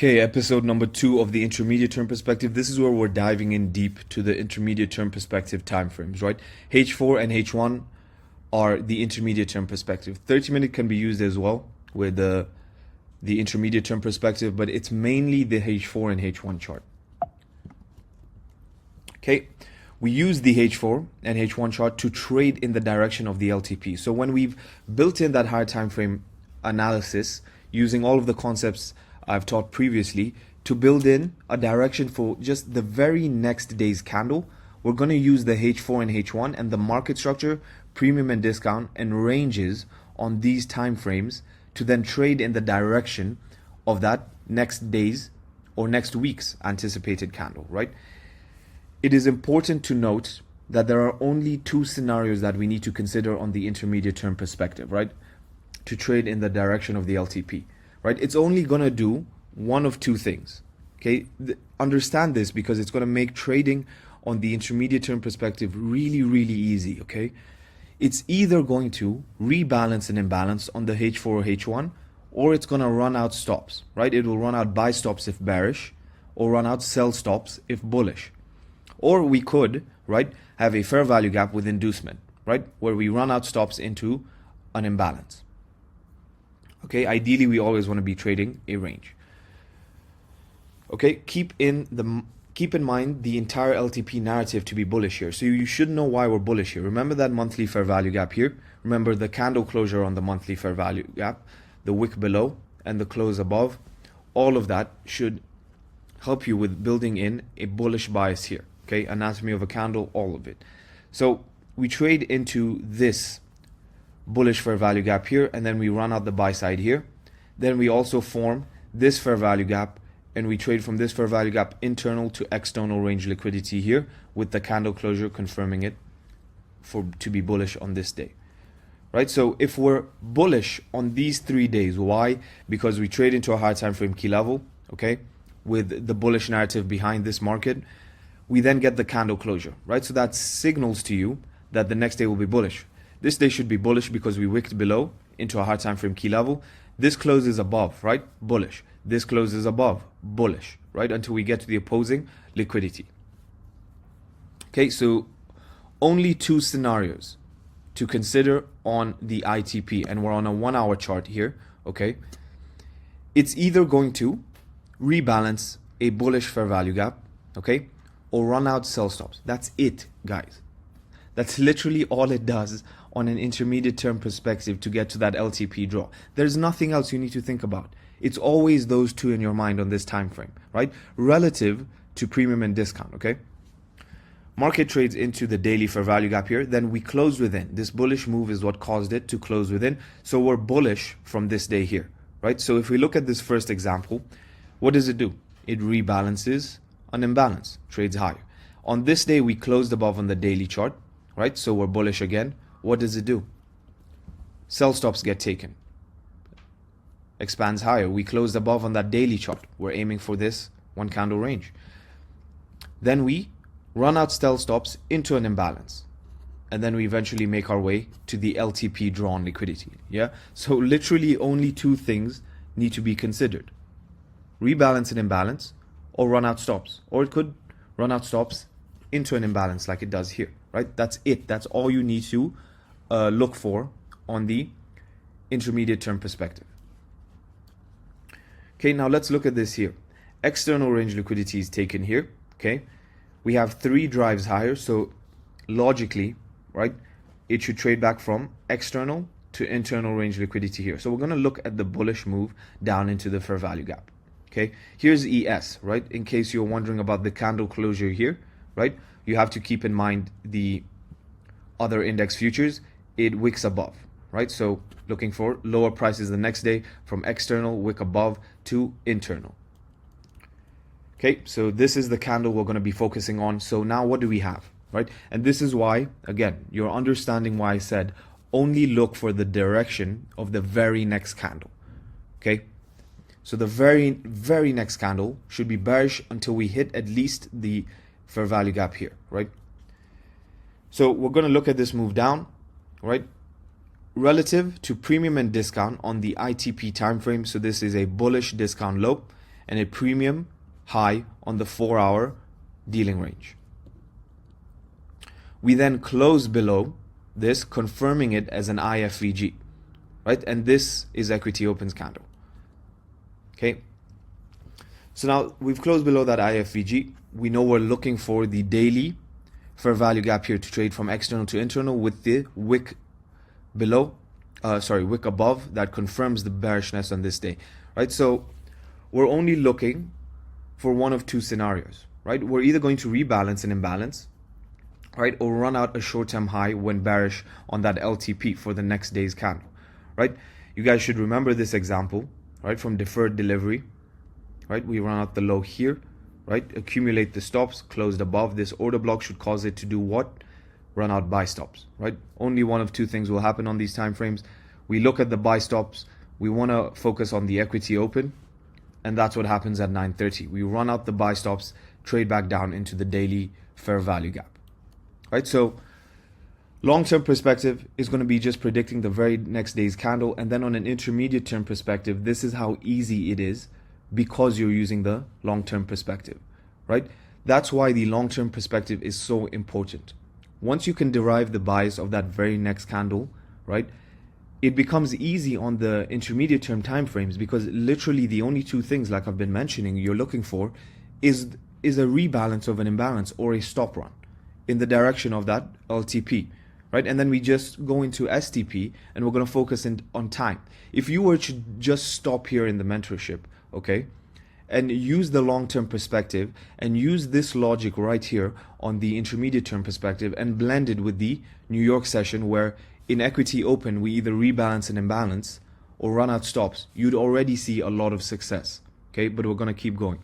Okay, episode number 2 of the intermediate term perspective. This is where we're diving in deep to the intermediate term perspective timeframes, right? H4 and H1 are the intermediate term perspective. 30-minute can be used as well with the intermediate term perspective, but it's mainly the H4 and H1 chart. Okay, we use the H4 and H1 chart to trade in the direction of the LTP. So when we've built in that higher time frame analysis using all of the concepts I've taught previously to build in a direction for just the very next day's candle, we're going to use the H4 and H1 and the market structure, premium and discount, and ranges on these time frames to then trade in the direction of that next day's or next week's anticipated candle, right? It is important to note that there are only two scenarios that we need to consider on the intermediate term perspective, right? To trade in the direction of the LTP, right? It's only going to do one of two things, okay? Understand this because it's going to make trading on the intermediate term perspective really, really easy, okay? It's either going to rebalance an imbalance on the H4 or H1, or it's going to run out stops, right? It will run out buy stops if bearish, or run out sell stops if bullish. Or we could, right, have a fair value gap with inducement, right, where we run out stops into an imbalance. Okay, ideally we always want to be trading a range. Okay, keep in mind the entire LTP narrative to be bullish here. So you should know why we're bullish here. Remember that monthly fair value gap here. Remember the candle closure on the monthly fair value gap, the wick below and the close above. All of that should help you with building in a bullish bias here. Okay, anatomy of a candle, all of it. So we trade into this bullish fair value gap here, and then we run out the buy side here. Then we also form this fair value gap, and we trade from this fair value gap internal to external range liquidity here, with the candle closure confirming it to be bullish on this day. Right, so if we're bullish on these 3 days, why? Because we trade into a high time frame key level, okay, with the bullish narrative behind this market. We then get the candle closure, right? So that signals to you that the next day will be bullish. This day should be bullish because we wicked below into a high time frame key level. This closes above, right? Bullish. This closes above, bullish, right? Until we get to the opposing liquidity. Okay, so only two scenarios to consider on the ITP, and we're on a 1 hour chart here, okay? It's either going to rebalance a bullish fair value gap, okay? Or run out sell stops. That's it, guys. That's literally all it does on an intermediate term perspective to get to that LTP draw. There's nothing else you need to think about. It's always those two in your mind on this time frame, right? Relative to premium and discount, okay? Market trades into the daily fair value gap here. Then we close within. This bullish move is what caused it to close within. So we're bullish from this day here, right? So if we look at this first example, what does it do? It rebalances an imbalance, trades higher. On this day, we closed above on the daily chart, right? So we're bullish again. What does it do? Sell stops get taken. Expands higher. We closed above on that daily chart. We're aiming for this one candle range. Then we run out sell stops into an imbalance. And then we eventually make our way to the LTP drawn liquidity. Yeah. So literally only two things need to be considered. Rebalance an imbalance, or run out stops, or it could run out stops into an imbalance like it does here, right? That's it. That's all you need to look for on the intermediate term perspective. Okay, now let's look at this here. External range liquidity is taken here, okay? We have 3 drives higher, so logically, right, it should trade back from external to internal range liquidity here. So we're going to look at the bullish move down into the fair value gap. Okay, here's ES, right? In case you're wondering about the candle closure here, right? You have to keep in mind the other index futures. It wicks above, right? So looking for lower prices the next day from external wick above to internal. Okay, so this is the candle we're going to be focusing on. So now what do we have, right? And this is why, again, you're understanding why I said only look for the direction of the very next candle. Okay. So the very, very next candle should be bearish until we hit at least the fair value gap here, right? So we're going to look at this move down, right? Relative to premium and discount on the ITP time frame. So this is a bullish discount low, and a premium high on the 4-hour dealing range. We then close below this, confirming it as an IFVG, right? And this is equity opens candle. Okay. So now we've closed below that IFVG. We know we're looking for the daily fair value gap here to trade from external to internal with the wick below, wick above that confirms the bearishness on this day, right? So we're only looking for one of two scenarios, right? We're either going to rebalance an imbalance, right, or run out a short-term high when bearish on that LTP for the next day's candle, right? You guys should remember this example, right, from deferred delivery, right? We run out the low here, right? Accumulate the stops, closed above. This order block should cause it to do what? Run out buy stops, right? Only one of two things will happen on these time frames. We look at the buy stops. We want to focus on the equity open, and that's what happens at 9:30. We run out the buy stops, trade back down into the daily fair value gap, right? So long-term perspective is going to be just predicting the very next day's candle, and then on an intermediate term perspective, this is how easy it is because you're using the long-term perspective, right? That's why the long-term perspective is so important. Once you can derive the bias of that very next candle, right, it becomes easy on the intermediate term time frames, because literally the only two things, like I've been mentioning, you're looking for is a rebalance of an imbalance or a stop run in the direction of that LTP, right? And then we just go into STP and we're going to focus on time. If you were to just stop here in the mentorship, okay, and use the long-term perspective and use this logic right here on the intermediate term perspective and blend it with the New York session where in equity open we either rebalance an imbalance or run out stops, you'd already see a lot of success, okay? But we're going to keep going.